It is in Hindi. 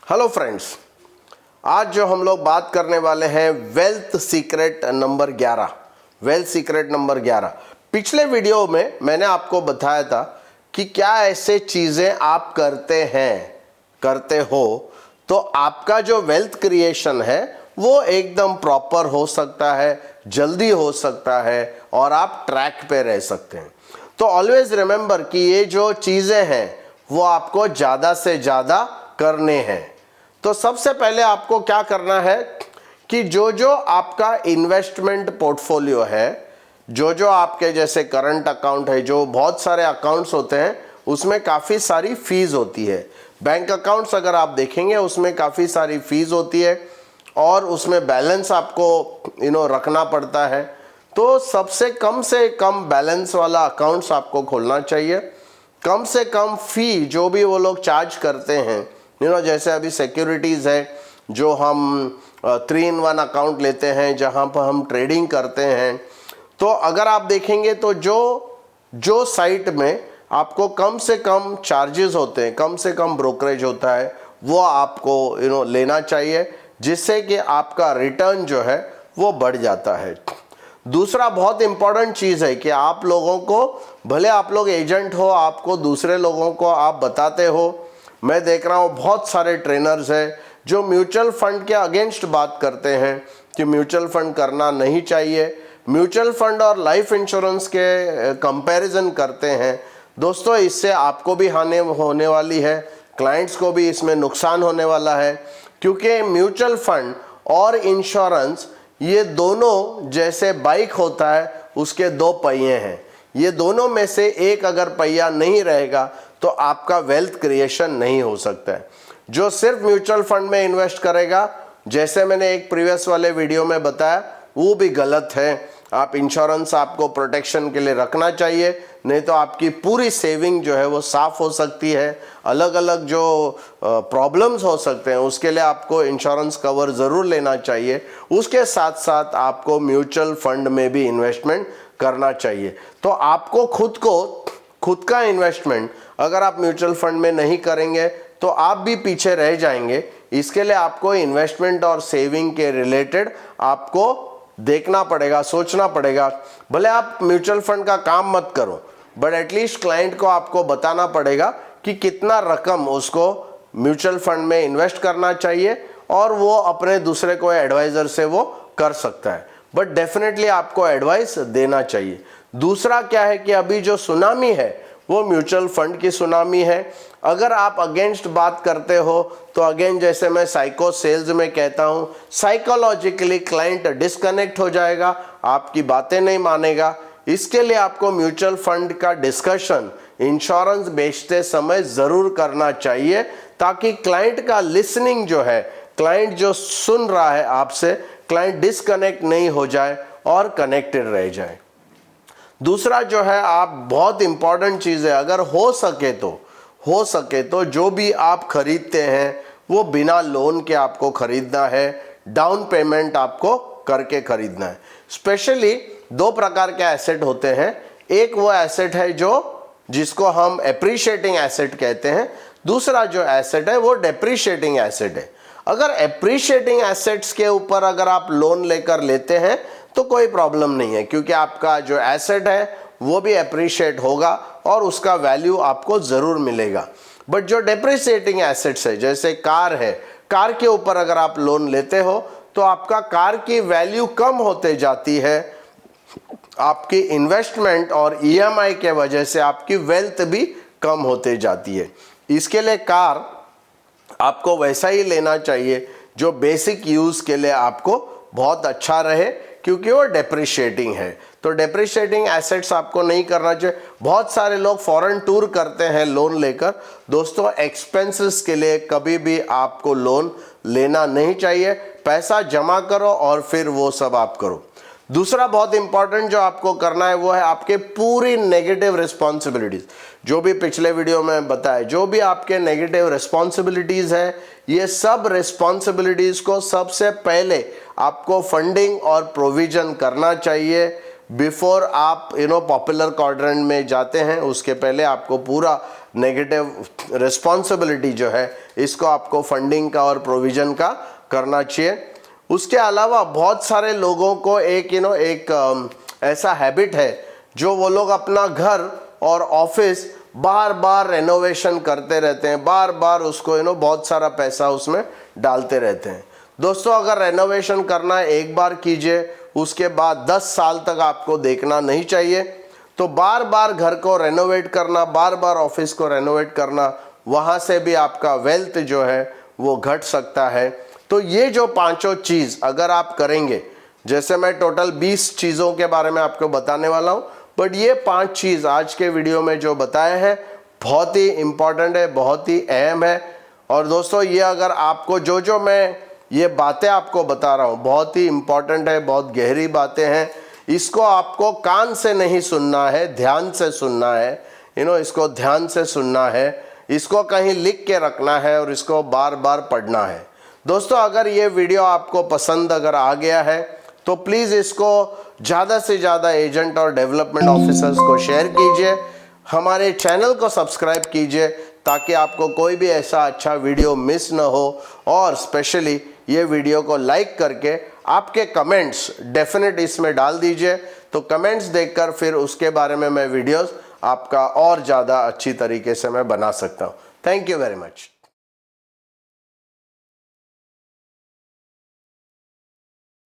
हेलो फ्रेंड्स, आज जो हम लोग बात करने वाले हैं wealth secret number 11। Wealth secret number 11। पिछले वीडियो में मैंने आपको बताया था कि क्या ऐसे चीज़ें आप करते हो तो आपका जो वेल्थ क्रिएशन है वो एकदम प्रॉपर हो सकता है, जल्दी हो सकता है और आप ट्रैक पे रह सकते हैं। तो ऑलवेज रिमेंबर कि ये जो चीज़ें हैं वो आपको ज़्यादा से ज़्यादा करने हैं। तो सबसे पहले आपको क्या करना है कि जो जो आपका इन्वेस्टमेंट पोर्टफोलियो है, जो जो आपके जैसे करंट अकाउंट है, जो बहुत सारे अकाउंट्स होते हैं उसमें काफ़ी सारी फीस होती है। बैंक अकाउंट्स अगर आप देखेंगे उसमें काफ़ी सारी फीस होती है और उसमें बैलेंस आपको रखना पड़ता है। तो सबसे कम से कम बैलेंस वाला अकाउंट्स आपको खोलना चाहिए। कम से कम फी जो भी वो लोग चार्ज करते हैं, जैसे अभी सिक्योरिटीज़ है जो हम 3-in-1 अकाउंट लेते हैं जहां पर हम ट्रेडिंग करते हैं। तो अगर आप देखेंगे तो जो साइट में आपको कम से कम चार्जेस होते हैं, कम से कम ब्रोकरेज होता है, वो आपको लेना चाहिए, जिससे कि आपका रिटर्न जो है वो बढ़ जाता है। दूसरा बहुत इंपॉर्टेंट चीज़ है कि आप लोगों को, भले आप लोग एजेंट हो, आपको दूसरे लोगों को आप बताते हो। मैं देख रहा हूँ बहुत सारे ट्रेनर्स हैं जो म्यूचुअल फंड के अगेंस्ट बात करते हैं कि म्यूचुअल फंड करना नहीं चाहिए, म्यूचुअल फंड और लाइफ इंश्योरेंस के कंपैरिजन करते हैं। दोस्तों, इससे आपको भी हानि होने वाली है, क्लाइंट्स को भी इसमें नुकसान होने वाला है, क्योंकि म्यूचुअल फंड और इंश्योरेंस ये दोनों जैसे बाइक होता है उसके दो पहिए हैं। ये दोनों में से एक अगर पहिया नहीं रहेगा तो आपका वेल्थ क्रिएशन नहीं हो सकता है। जो सिर्फ म्यूचुअल फंड में इन्वेस्ट करेगा, जैसे मैंने एक प्रीवियस वाले वीडियो में बताया, वो भी गलत है। आप इंश्योरेंस आपको प्रोटेक्शन के लिए रखना चाहिए, नहीं तो आपकी पूरी सेविंग जो है वो साफ हो सकती है। अलग अलग जो प्रॉब्लम्स हो सकते हैं उसके लिए आपको इंश्योरेंस कवर ज़रूर लेना चाहिए। उसके साथ साथ आपको म्यूचुअल फंड में भी इन्वेस्टमेंट करना चाहिए। तो आपको खुद का इन्वेस्टमेंट अगर आप म्यूचुअल फंड में नहीं करेंगे तो आप भी पीछे रह जाएंगे। इसके लिए आपको इन्वेस्टमेंट और सेविंग के रिलेटेड आपको देखना पड़ेगा, सोचना पड़ेगा। भले आप म्यूचुअल फंड का काम मत करो, बट एटलीस्ट क्लाइंट को आपको बताना पड़ेगा कि कितना रकम उसको म्यूचुअल फंड में इन्वेस्ट करना चाहिए और वो अपने दूसरे कोई एडवाइजर से वो कर सकता है, बट डेफिनेटली आपको एडवाइस देना चाहिए। दूसरा क्या है कि अभी जो सुनामी है वो म्यूचुअल फंड की सुनामी है। अगर आप अगेंस्ट बात करते हो तो अगेन, जैसे मैं साइको सेल्स में कहता हूं, साइकोलॉजिकली क्लाइंट डिस्कनेक्ट हो जाएगा, आपकी बातें नहीं मानेगा। इसके लिए आपको म्यूचुअल फंड का डिस्कशन इंश्योरेंस बेचते समय जरूर करना चाहिए, ताकि क्लाइंट का लिसनिंग जो है, क्लाइंट जो सुन रहा है आपसे, क्लाइंट डिस्कनेक्ट नहीं हो जाए और कनेक्टेड रह जाए। दूसरा जो है, आप बहुत इंपॉर्टेंट चीज़ है, अगर हो सके तो जो भी आप खरीदते हैं वो बिना लोन के आपको खरीदना है, डाउन पेमेंट आपको करके खरीदना है। स्पेशली दो प्रकार के एसेट होते हैं। एक वो एसेट है जिसको हम एप्रिशिएटिंग एसेट कहते हैं, दूसरा जो एसेट है वो डेप्रिशिएटिंग एसेट है। अगर एप्रिशिएटिंग एसेट्स के ऊपर अगर आप लोन लेकर लेते हैं तो कोई प्रॉब्लम नहीं है, क्योंकि आपका जो एसेट है वो भी एप्रिशिएट होगा और उसका वैल्यू आपको ज़रूर मिलेगा। बट जो डेप्रिशिएटिंग एसेट्स है, जैसे कार है, कार के ऊपर अगर आप लोन लेते हो तो आपका कार की वैल्यू कम होते जाती है, आपकी इन्वेस्टमेंट और ईएमआई के वजह से आपकी वेल्थ भी कम होते जाती है। इसके लिए कार आपको वैसा ही लेना चाहिए जो बेसिक यूज़ के लिए आपको बहुत अच्छा रहे, क्योंकि वो डेप्रिशिएटिंग है। तो डेप्रिशिएटिंग एसेट्स आपको नहीं करना चाहिए। बहुत सारे लोग फॉरेन टूर करते हैं लोन लेकर। दोस्तों, एक्सपेंसेस के लिए कभी भी आपको लोन लेना नहीं चाहिए। पैसा जमा करो और फिर वो सब आप करो। दूसरा बहुत इंपॉर्टेंट जो आपको करना है वो है आपके पूरी नेगेटिव रिस्पॉन्सिबिलिटीज़, जो भी पिछले वीडियो में बताया, जो भी आपके नेगेटिव रिस्पॉन्सिबिलिटीज़ है, ये सब रिस्पॉन्सिबिलिटीज़ को सबसे पहले आपको फंडिंग और प्रोविजन करना चाहिए। बिफोर आप पॉपुलर क्वाड्रेंट में जाते हैं, उसके पहले आपको पूरा नेगेटिव रिस्पॉन्सिबिलिटी जो है इसको आपको फंडिंग का और प्रोविजन का करना चाहिए। उसके अलावा बहुत सारे लोगों को एक ऐसा हैबिट है जो वो लोग अपना घर और ऑफिस बार बार रेनोवेशन करते रहते हैं, बार बार उसको बहुत सारा पैसा उसमें डालते रहते हैं। दोस्तों, अगर रेनोवेशन करना है एक बार कीजिए, उसके बाद 10 साल तक आपको देखना नहीं चाहिए। तो बार बार घर को रेनोवेट करना, बार बार ऑफिस को रेनोवेट करना, वहाँ से भी आपका वेल्थ जो है वो घट सकता है। तो ये जो पांचों चीज़ अगर आप करेंगे, जैसे मैं टोटल 20 चीज़ों के बारे में आपको बताने वाला हूँ, बट ये 5 चीज़ आज के वीडियो में जो बताए हैं बहुत ही इम्पॉर्टेंट है, बहुत ही अहम है। और दोस्तों, ये अगर आपको जो मैं ये बातें आपको बता रहा हूँ बहुत ही इम्पॉर्टेंट है, बहुत गहरी बातें हैं, इसको आपको कान से नहीं सुनना है, ध्यान से सुनना है। इसको ध्यान से सुनना है, इसको कहीं लिख के रखना है और इसको बार बार पढ़ना है। दोस्तों, अगर ये वीडियो आपको पसंद अगर आ गया है तो प्लीज़ इसको ज़्यादा से ज़्यादा एजेंट और डेवलपमेंट ऑफिसर्स को शेयर कीजिए, हमारे चैनल को सब्सक्राइब कीजिए ताकि आपको कोई भी ऐसा अच्छा वीडियो मिस ना हो। और स्पेशली ये वीडियो को लाइक करके आपके कमेंट्स डेफिनेट इसमें डाल दीजिए, तो कमेंट्स देखकर फिर उसके बारे में मैं वीडियोस आपका और ज़्यादा अच्छी तरीके से मैं बना सकता हूँ। Thank you very much.